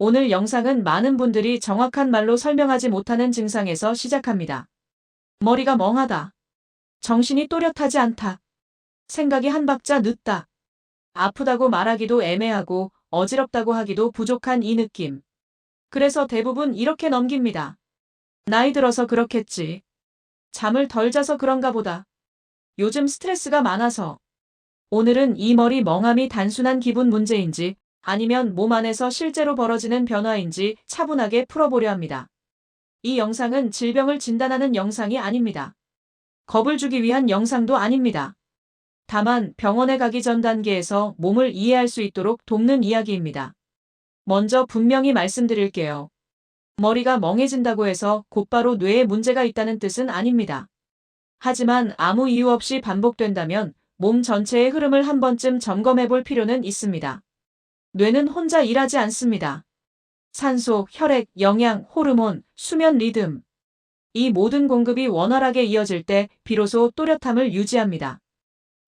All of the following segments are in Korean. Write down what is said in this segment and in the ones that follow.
오늘 영상은 많은 분들이 정확한 말로 설명하지 못하는 증상에서 시작합니다. 머리가 멍하다. 정신이 또렷하지 않다. 생각이 한 박자 늦다. 아프다고 말하기도 애매하고 어지럽다고 하기도 부족한 이 느낌. 그래서 대부분 이렇게 넘깁니다. 나이 들어서 그렇겠지. 잠을 덜 자서 그런가 보다. 요즘 스트레스가 많아서. 오늘은 이 머리 멍함이 단순한 기분 문제인지 아니면 몸 안에서 실제로 벌어지는 변화인지 차분하게 풀어보려 합니다. 이 영상은 질병을 진단하는 영상이 아닙니다. 겁을 주기 위한 영상도 아닙니다. 다만 병원에 가기 전 단계에서 몸을 이해할 수 있도록 돕는 이야기입니다. 먼저 분명히 말씀드릴게요. 머리가 멍해진다고 해서 곧바로 뇌에 문제가 있다는 뜻은 아닙니다. 하지만 아무 이유 없이 반복된다면 몸 전체의 흐름을 한 번쯤 점검해 볼 필요는 있습니다. 뇌는 혼자 일하지 않습니다. 산소, 혈액, 영양, 호르몬, 수면 리듬. 이 모든 공급이 원활하게 이어질 때 비로소 또렷함을 유지합니다.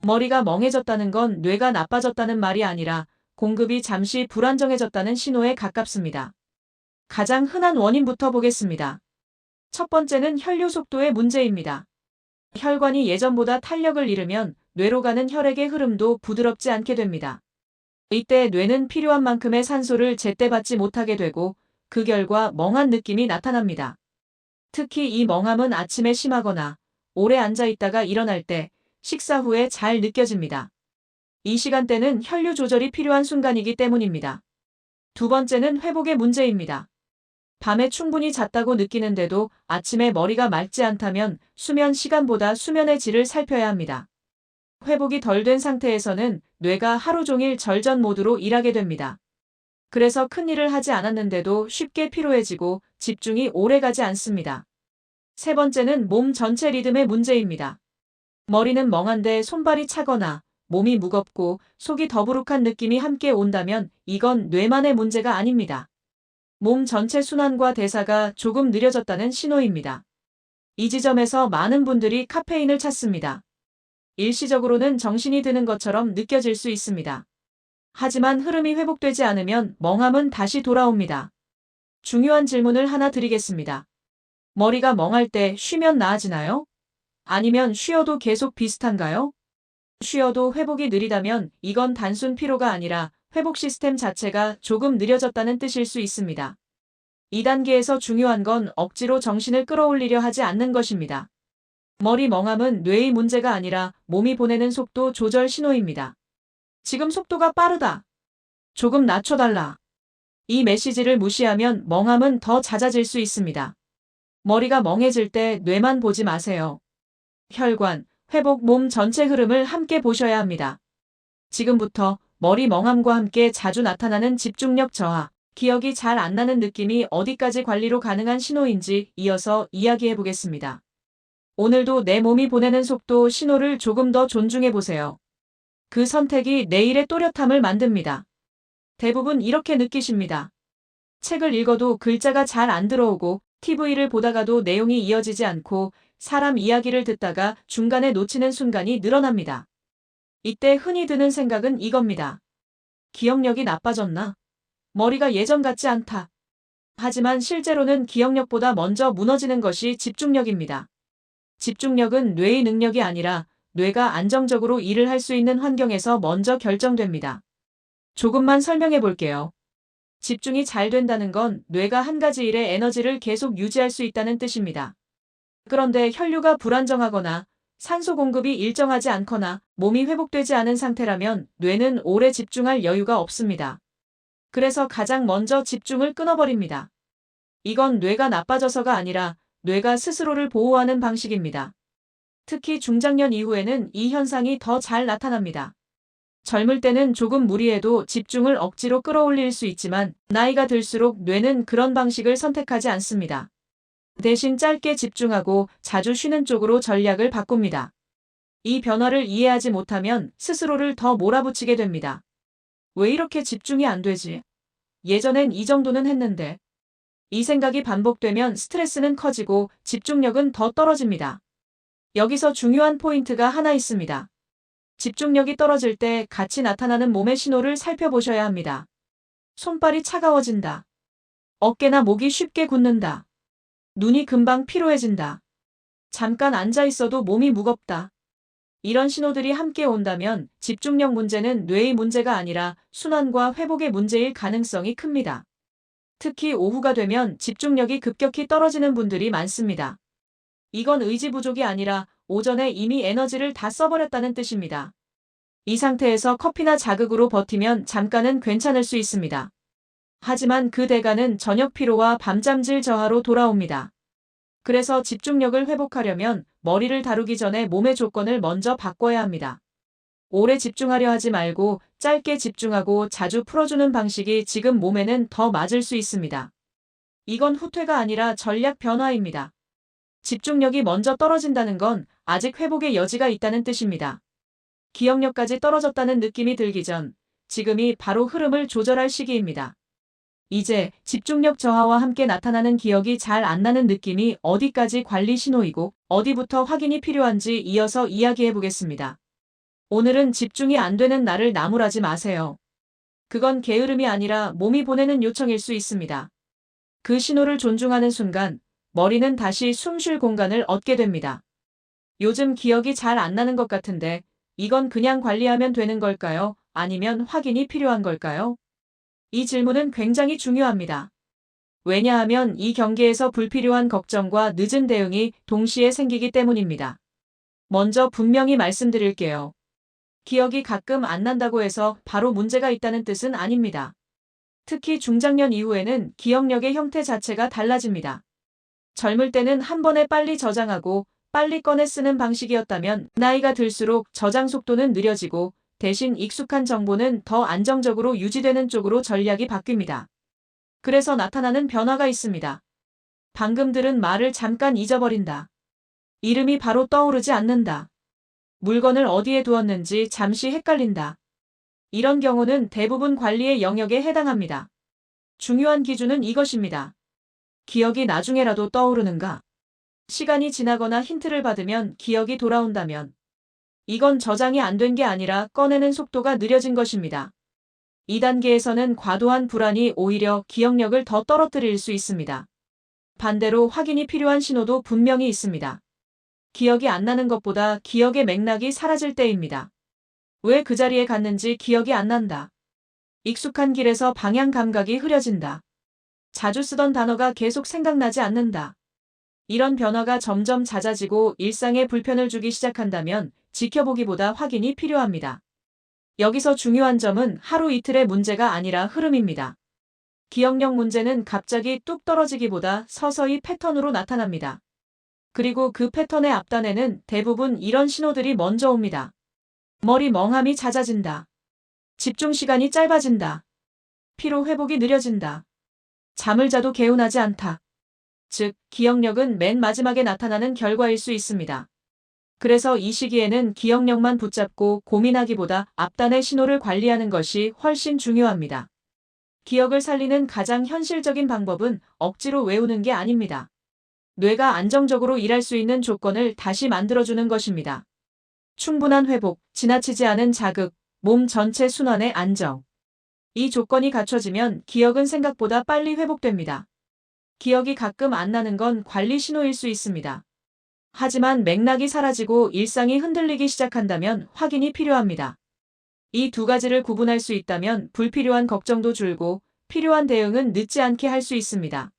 머리가 멍해졌다는 건 뇌가 나빠졌다는 말이 아니라 공급이 잠시 불안정해졌다는 신호에 가깝습니다. 가장 흔한 원인부터 보겠습니다. 첫 번째는 혈류 속도의 문제입니다. 혈관이 예전보다 탄력을 잃으면 뇌로 가는 혈액의 흐름도 부드럽지 않게 됩니다. 이때 뇌는 필요한 만큼의 산소를 제때 받지 못하게 되고 그 결과 멍한 느낌이 나타납니다. 특히 이 멍함은 아침에 심하거나 오래 앉아 있다가 일어날 때, 식사 후에 잘 느껴집니다. 이 시간대는 혈류 조절이 필요한 순간이기 때문입니다. 두 번째는 회복의 문제입니다. 밤에 충분히 잤다고 느끼는데도 아침에 머리가 맑지 않다면 수면 시간보다 수면의 질을 살펴야 합니다. 회복이 덜 된 상태에서는 뇌가 하루 종일 절전 모드로 일하게 됩니다. 그래서 큰일을 하지 않았는데도 쉽게 피로해지고 집중이 오래 가지 않습니다. 세 번째는 몸 전체 리듬의 문제입니다. 머리는 멍한데 손발이 차거나 몸이 무겁고 속이 더부룩한 느낌이 함께 온다면 이건 뇌만의 문제가 아닙니다. 몸 전체 순환과 대사가 조금 느려졌다는 신호입니다. 이 지점에서 많은 분들이 카페인을 찾습니다. 일시적으로는 정신이 드는 것처럼 느껴질 수 있습니다. 하지만 흐름이 회복되지 않으면 멍함은 다시 돌아옵니다. 중요한 질문을 하나 드리겠습니다. 머리가 멍할 때 쉬면 나아지나요? 아니면 쉬어도 계속 비슷한가요? 쉬어도 회복이 느리다면 이건 단순 피로가 아니라 회복 시스템 자체가 조금 느려졌다는 뜻일 수 있습니다. 이 단계에서 중요한 건 억지로 정신을 끌어올리려 하지 않는 것입니다. 머리 멍함은 뇌의 문제가 아니라 몸이 보내는 속도 조절 신호입니다. 지금 속도가 빠르다. 조금 낮춰달라. 이 메시지를 무시하면 멍함은 더 잦아질 수 있습니다. 머리가 멍해질 때 뇌만 보지 마세요. 혈관, 회복, 몸 전체 흐름을 함께 보셔야 합니다. 지금부터 머리 멍함과 함께 자주 나타나는 집중력 저하, 기억이 잘 안 나는 느낌이 어디까지 관리로 가능한 신호인지 이어서 이야기해 보겠습니다. 오늘도 내 몸이 보내는 속도, 신호를 조금 더 존중해 보세요. 그 선택이 내일의 또렷함을 만듭니다. 대부분 이렇게 느끼십니다. 책을 읽어도 글자가 잘 안 들어오고 TV를 보다가도 내용이 이어지지 않고 사람 이야기를 듣다가 중간에 놓치는 순간이 늘어납니다. 이때 흔히 드는 생각은 이겁니다. 기억력이 나빠졌나? 머리가 예전 같지 않다. 하지만 실제로는 기억력보다 먼저 무너지는 것이 집중력입니다. 집중력은 뇌의 능력이 아니라 뇌가 안정적으로 일을 할 수 있는 환경에서 먼저 결정됩니다. 조금만 설명해 볼게요. 집중이 잘 된다는 건 뇌가 한 가지 일에 에너지를 계속 유지할 수 있다는 뜻입니다. 그런데 혈류가 불안정하거나 산소 공급이 일정하지 않거나 몸이 회복되지 않은 상태라면 뇌는 오래 집중할 여유가 없습니다. 그래서 가장 먼저 집중을 끊어버립니다. 이건 뇌가 나빠져서가 아니라 뇌가 스스로를 보호하는 방식입니다. 특히 중장년 이후에는 이 현상이 더 잘 나타납니다. 젊을 때는 조금 무리해도 집중을 억지로 끌어올릴 수 있지만 나이가 들수록 뇌는 그런 방식을 선택하지 않습니다. 대신 짧게 집중하고 자주 쉬는 쪽으로 전략을 바꿉니다. 이 변화를 이해하지 못하면 스스로를 더 몰아붙이게 됩니다. 왜 이렇게 집중이 안 되지? 예전엔 이 정도는 했는데. 이 생각이 반복되면 스트레스는 커지고 집중력은 더 떨어집니다. 여기서 중요한 포인트가 하나 있습니다. 집중력이 떨어질 때 같이 나타나는 몸의 신호를 살펴보셔야 합니다. 손발이 차가워진다. 어깨나 목이 쉽게 굳는다. 눈이 금방 피로해진다. 잠깐 앉아 있어도 몸이 무겁다. 이런 신호들이 함께 온다면 집중력 문제는 뇌의 문제가 아니라 순환과 회복의 문제일 가능성이 큽니다. 특히 오후가 되면 집중력이 급격히 떨어지는 분들이 많습니다. 이건 의지 부족이 아니라 오전에 이미 에너지를 다 써버렸다는 뜻입니다. 이 상태에서 커피나 자극으로 버티면 잠깐은 괜찮을 수 있습니다. 하지만 그 대가는 저녁 피로와 밤잠질 저하로 돌아옵니다. 그래서 집중력을 회복하려면 머리를 다루기 전에 몸의 조건을 먼저 바꿔야 합니다. 오래 집중하려 하지 말고 짧게 집중하고 자주 풀어주는 방식이 지금 몸에는 더 맞을 수 있습니다. 이건 후퇴가 아니라 전략 변화입니다. 집중력이 먼저 떨어진다는 건 아직 회복의 여지가 있다는 뜻입니다. 기억력까지 떨어졌다는 느낌이 들기 전 지금이 바로 흐름을 조절할 시기입니다. 이제 집중력 저하와 함께 나타나는 기억이 잘 안 나는 느낌이 어디까지 관리 신호이고 어디부터 확인이 필요한지 이어서 이야기해 보겠습니다. 오늘은 집중이 안 되는 나를 나무라지 마세요. 그건 게으름이 아니라 몸이 보내는 요청일 수 있습니다. 그 신호를 존중하는 순간 머리는 다시 숨 쉴 공간을 얻게 됩니다. 요즘 기억이 잘 안 나는 것 같은데 이건 그냥 관리하면 되는 걸까요? 아니면 확인이 필요한 걸까요? 이 질문은 굉장히 중요합니다. 왜냐하면 이 경계에서 불필요한 걱정과 늦은 대응이 동시에 생기기 때문입니다. 먼저 분명히 말씀드릴게요. 기억이 가끔 안 난다고 해서 바로 문제가 있다는 뜻은 아닙니다. 특히 중장년 이후에는 기억력의 형태 자체가 달라집니다. 젊을 때는 한 번에 빨리 저장하고 빨리 꺼내 쓰는 방식이었다면 나이가 들수록 저장 속도는 느려지고 대신 익숙한 정보는 더 안정적으로 유지되는 쪽으로 전략이 바뀝니다. 그래서 나타나는 변화가 있습니다. 방금 들은 말을 잠깐 잊어버린다. 이름이 바로 떠오르지 않는다. 물건을 어디에 두었는지 잠시 헷갈린다. 이런 경우는 대부분 관리의 영역에 해당합니다. 중요한 기준은 이것입니다. 기억이 나중에라도 떠오르는가? 시간이 지나거나 힌트를 받으면 기억이 돌아온다면 이건 저장이 안 된 게 아니라 꺼내는 속도가 느려진 것입니다. 이 단계에서는 과도한 불안이 오히려 기억력을 더 떨어뜨릴 수 있습니다. 반대로 확인이 필요한 신호도 분명히 있습니다. 기억이 안 나는 것보다 기억의 맥락이 사라질 때입니다. 왜 그 자리에 갔는지 기억이 안 난다. 익숙한 길에서 방향 감각이 흐려진다. 자주 쓰던 단어가 계속 생각나지 않는다. 이런 변화가 점점 잦아지고 일상에 불편을 주기 시작한다면 지켜보기보다 확인이 필요합니다. 여기서 중요한 점은 하루 이틀의 문제가 아니라 흐름입니다. 기억력 문제는 갑자기 뚝 떨어지기보다 서서히 패턴으로 나타납니다. 그리고 그 패턴의 앞단에는 대부분 이런 신호들이 먼저 옵니다. 머리 멍함이 잦아진다. 집중 시간이 짧아진다. 피로 회복이 느려진다. 잠을 자도 개운하지 않다. 즉, 기억력은 맨 마지막에 나타나는 결과일 수 있습니다. 그래서 이 시기에는 기억력만 붙잡고 고민하기보다 앞단의 신호를 관리하는 것이 훨씬 중요합니다. 기억을 살리는 가장 현실적인 방법은 억지로 외우는 게 아닙니다. 뇌가 안정적으로 일할 수 있는 조건을 다시 만들어주는 것입니다. 충분한 회복, 지나치지 않은 자극, 몸 전체 순환의 안정. 이 조건이 갖춰지면 기억은 생각보다 빨리 회복됩니다. 기억이 가끔 안 나는 건 관리 신호일 수 있습니다. 하지만 맥락이 사라지고 일상이 흔들리기 시작한다면 확인이 필요합니다. 이 두 가지를 구분할 수 있다면 불필요한 걱정도 줄고 필요한 대응은 늦지 않게 할 수 있습니다.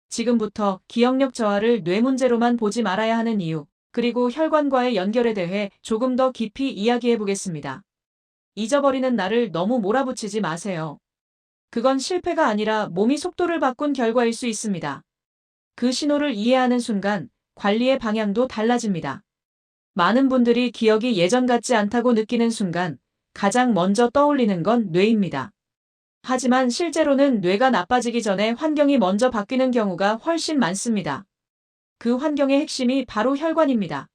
지금부터 기억력 저하를 뇌 문제로만 보지 말아야 하는 이유, 그리고 혈관과의 연결에 대해 조금 더 깊이 이야기해 보겠습니다. 잊어버리는 나를 너무 몰아붙이지 마세요. 그건 실패가 아니라 몸이 속도를 바꾼 결과일 수 있습니다. 그 신호를 이해하는 순간 관리의 방향도 달라집니다. 많은 분들이 기억이 예전 같지 않다고 느끼는 순간 가장 먼저 떠올리는 건 뇌입니다. 하지만 실제로는 뇌가 나빠지기 전에 환경이 먼저 바뀌는 경우가 훨씬 많습니다. 그 환경의 핵심이 바로 혈관입니다.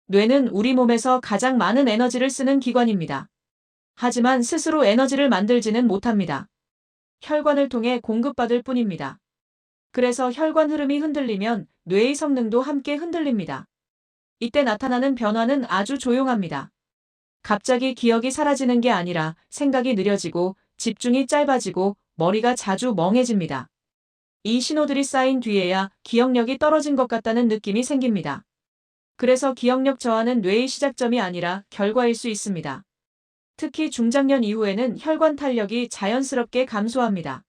뇌는 우리 몸에서 가장 많은 에너지를 쓰는 기관입니다. 하지만 스스로 에너지를 만들지는 못합니다. 혈관을 통해 공급받을 뿐입니다. 그래서 혈관 흐름이 흔들리면 뇌의 성능도 함께 흔들립니다. 이때 나타나는 변화는 아주 조용합니다. 갑자기 기억이 사라지는 게 아니라 생각이 느려지고 집중이 짧아지고 머리가 자주 멍해집니다. 이 신호들이 쌓인 뒤에야 기억력이 떨어진 것 같다는 느낌이 생깁니다. 그래서 기억력 저하는 뇌의 시작점이 아니라 결과일 수 있습니다. 특히 중장년 이후에는 혈관 탄력이 자연스럽게 감소합니다.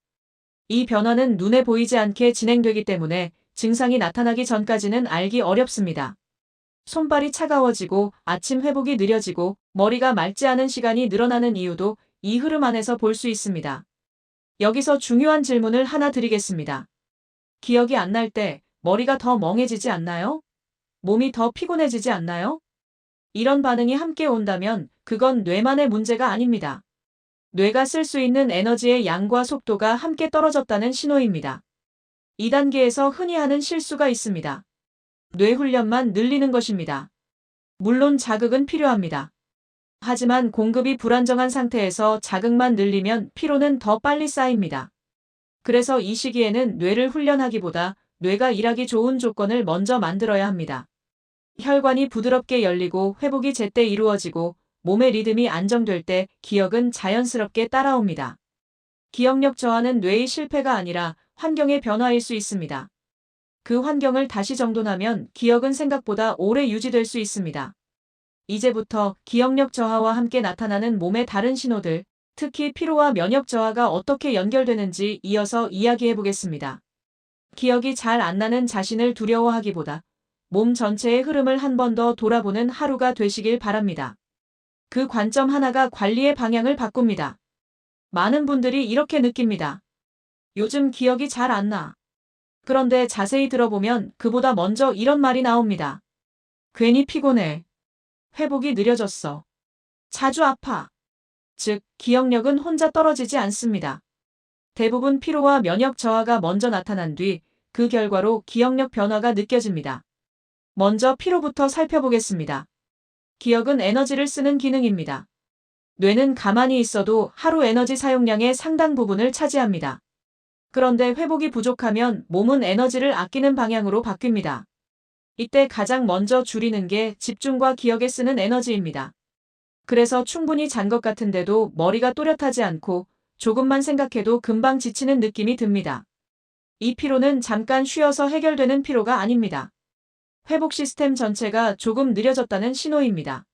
이 변화는 눈에 보이지 않게 진행되기 때문에 증상이 나타나기 전까지는 알기 어렵습니다. 손발이 차가워지고 아침 회복이 느려지고 머리가 맑지 않은 시간이 늘어나는 이유도 이 흐름 안에서 볼 수 있습니다. 여기서 중요한 질문을 하나 드리겠습니다. 기억이 안 날 때 머리가 더 멍해지지 않나요? 몸이 더 피곤해지지 않나요? 이런 반응이 함께 온다면 그건 뇌만의 문제가 아닙니다. 뇌가 쓸 수 있는 에너지의 양과 속도가 함께 떨어졌다는 신호입니다. 2단계에서 흔히 하는 실수가 있습니다. 뇌 훈련만 늘리는 것입니다. 물론 자극은 필요합니다. 하지만 공급이 불안정한 상태에서 자극만 늘리면 피로는 더 빨리 쌓입니다. 그래서 이 시기에는 뇌를 훈련하기보다 뇌가 일하기 좋은 조건을 먼저 만들어야 합니다. 혈관이 부드럽게 열리고 회복이 제때 이루어지고 몸의 리듬이 안정될 때 기억은 자연스럽게 따라옵니다. 기억력 저하는 뇌의 실패가 아니라 환경의 변화일 수 있습니다. 그 환경을 다시 정돈하면 기억은 생각보다 오래 유지될 수 있습니다. 이제부터 기억력 저하와 함께 나타나는 몸의 다른 신호들, 특히 피로와 면역 저하가 어떻게 연결되는지 이어서 이야기해 보겠습니다. 기억이 잘 안 나는 자신을 두려워하기보다 몸 전체의 흐름을 한 번 더 돌아보는 하루가 되시길 바랍니다. 그 관점 하나가 관리의 방향을 바꿉니다. 많은 분들이 이렇게 느낍니다. 요즘 기억이 잘 안 나. 그런데 자세히 들어보면 그보다 먼저 이런 말이 나옵니다. 괜히 피곤해. 회복이 느려졌어. 자주 아파. 즉, 기억력은 혼자 떨어지지 않습니다. 대부분 피로와 면역 저하가 먼저 나타난 뒤 그 결과로 기억력 변화가 느껴집니다. 먼저 피로부터 살펴보겠습니다. 기억은 에너지를 쓰는 기능입니다. 뇌는 가만히 있어도 하루 에너지 사용량의 상당 부분을 차지합니다. 그런데 회복이 부족하면 몸은 에너지를 아끼는 방향으로 바뀝니다. 이때 가장 먼저 줄이는 게 집중과 기억에 쓰는 에너지입니다. 그래서 충분히 잔 것 같은데도 머리가 또렷하지 않고 조금만 생각해도 금방 지치는 느낌이 듭니다. 이 피로는 잠깐 쉬어서 해결되는 피로가 아닙니다. 회복 시스템 전체가 조금 느려졌다는 신호입니다.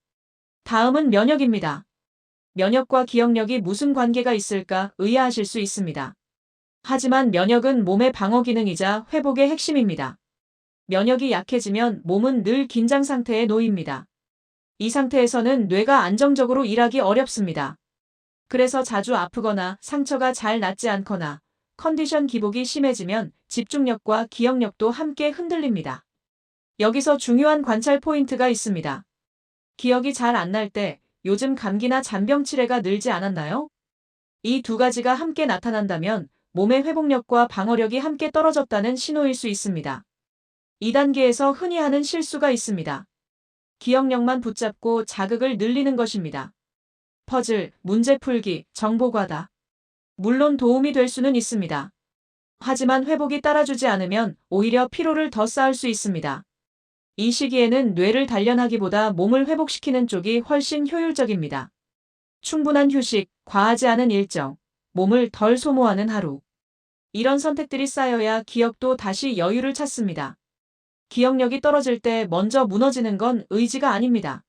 다음은 면역입니다. 면역과 기억력이 무슨 관계가 있을까 의아하실 수 있습니다. 하지만 면역은 몸의 방어 기능이자 회복의 핵심입니다. 면역이 약해지면 몸은 늘 긴장 상태에 놓입니다. 이 상태에서는 뇌가 안정적으로 일하기 어렵습니다. 그래서 자주 아프거나 상처가 잘 낫지 않거나 컨디션 기복이 심해지면 집중력과 기억력도 함께 흔들립니다. 여기서 중요한 관찰 포인트가 있습니다. 기억이 잘 안 날 때 요즘 감기나 잔병 치레가 늘지 않았나요? 이 두 가지가 함께 나타난다면 몸의 회복력과 방어력이 함께 떨어졌다는 신호일 수 있습니다. 2단계에서 흔히 하는 실수가 있습니다. 기억력만 붙잡고 자극을 늘리는 것입니다. 퍼즐, 문제 풀기, 정보 과다. 물론 도움이 될 수는 있습니다. 하지만 회복이 따라주지 않으면 오히려 피로를 더 쌓을 수 있습니다. 이 시기에는 뇌를 단련하기보다 몸을 회복시키는 쪽이 훨씬 효율적입니다. 충분한 휴식, 과하지 않은 일정, 몸을 덜 소모하는 하루. 이런 선택들이 쌓여야 기억도 다시 여유를 찾습니다. 기억력이 떨어질 때 먼저 무너지는 건 의지가 아닙니다.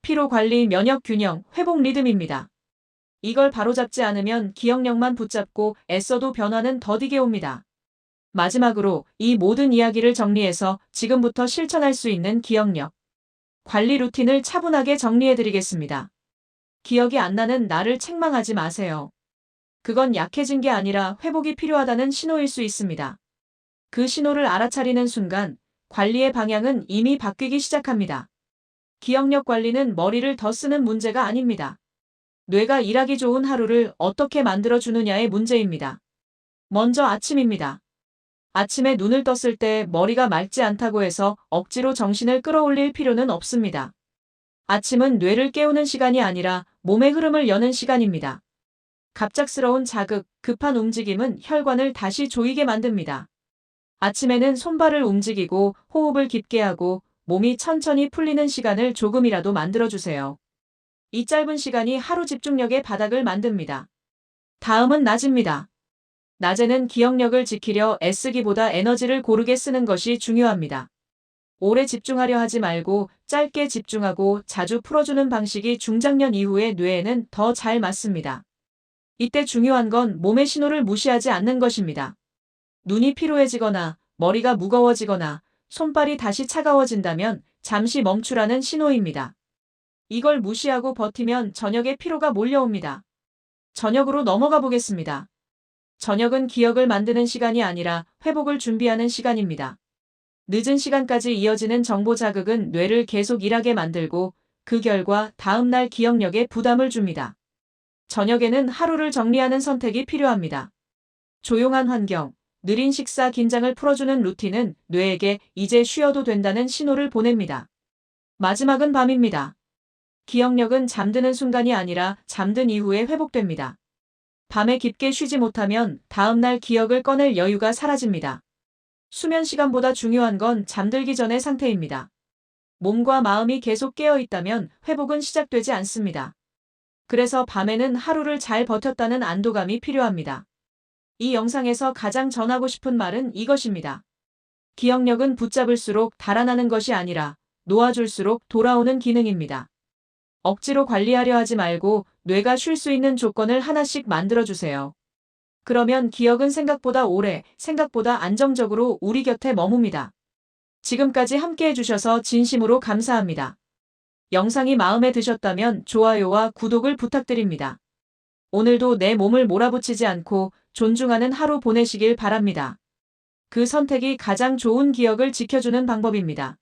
피로 관리, 면역 균형, 회복 리듬입니다. 이걸 바로잡지 않으면 기억력만 붙잡고 애써도 변화는 더디게 옵니다. 마지막으로 이 모든 이야기를 정리해서 지금부터 실천할 수 있는 기억력 관리 루틴을 차분하게 정리해드리겠습니다. 기억이 안 나는 나를 책망하지 마세요. 그건 약해진 게 아니라 회복이 필요하다는 신호일 수 있습니다. 그 신호를 알아차리는 순간 관리의 방향은 이미 바뀌기 시작합니다. 기억력 관리는 머리를 더 쓰는 문제가 아닙니다. 뇌가 일하기 좋은 하루를 어떻게 만들어주느냐의 문제입니다. 먼저 아침입니다. 아침에 눈을 떴을 때 머리가 맑지 않다고 해서 억지로 정신을 끌어올릴 필요는 없습니다. 아침은 뇌를 깨우는 시간이 아니라 몸의 흐름을 여는 시간입니다. 갑작스러운 자극, 급한 움직임은 혈관을 다시 조이게 만듭니다. 아침에는 손발을 움직이고 호흡을 깊게 하고 몸이 천천히 풀리는 시간을 조금이라도 만들어주세요. 이 짧은 시간이 하루 집중력의 바닥을 만듭니다. 다음은 낮입니다. 낮에는 기억력을 지키려 애쓰기보다 에너지를 고르게 쓰는 것이 중요합니다. 오래 집중하려 하지 말고 짧게 집중하고 자주 풀어주는 방식이 중장년 이후의 뇌에는 더 잘 맞습니다. 이때 중요한 건 몸의 신호를 무시하지 않는 것입니다. 눈이 피로해지거나 머리가 무거워지거나 손발이 다시 차가워진다면 잠시 멈추라는 신호입니다. 이걸 무시하고 버티면 저녁에 피로가 몰려옵니다. 저녁으로 넘어가 보겠습니다. 저녁은 기억을 만드는 시간이 아니라 회복을 준비하는 시간입니다. 늦은 시간까지 이어지는 정보 자극은 뇌를 계속 일하게 만들고 그 결과 다음날 기억력에 부담을 줍니다. 저녁에는 하루를 정리하는 선택이 필요합니다. 조용한 환경, 느린 식사, 긴장을 풀어주는 루틴은 뇌에게 이제 쉬어도 된다는 신호를 보냅니다. 마지막은 밤입니다. 기억력은 잠드는 순간이 아니라 잠든 이후에 회복됩니다. 밤에 깊게 쉬지 못하면 다음날 기억을 꺼낼 여유가 사라집니다. 수면 시간보다 중요한 건 잠들기 전의 상태입니다. 몸과 마음이 계속 깨어 있다면 회복은 시작되지 않습니다. 그래서 밤에는 하루를 잘 버텼다는 안도감이 필요합니다. 이 영상에서 가장 전하고 싶은 말은 이것입니다. 기억력은 붙잡을수록 달아나는 것이 아니라 놓아줄수록 돌아오는 기능입니다. 억지로 관리하려 하지 말고 뇌가 쉴 수 있는 조건을 하나씩 만들어주세요. 그러면 기억은 생각보다 오래, 생각보다 안정적으로 우리 곁에 머뭅니다. 지금까지 함께 해주셔서 진심으로 감사합니다. 영상이 마음에 드셨다면 좋아요와 구독을 부탁드립니다. 오늘도 내 몸을 몰아붙이지 않고 존중하는 하루 보내시길 바랍니다. 그 선택이 가장 좋은 기억을 지켜주는 방법입니다.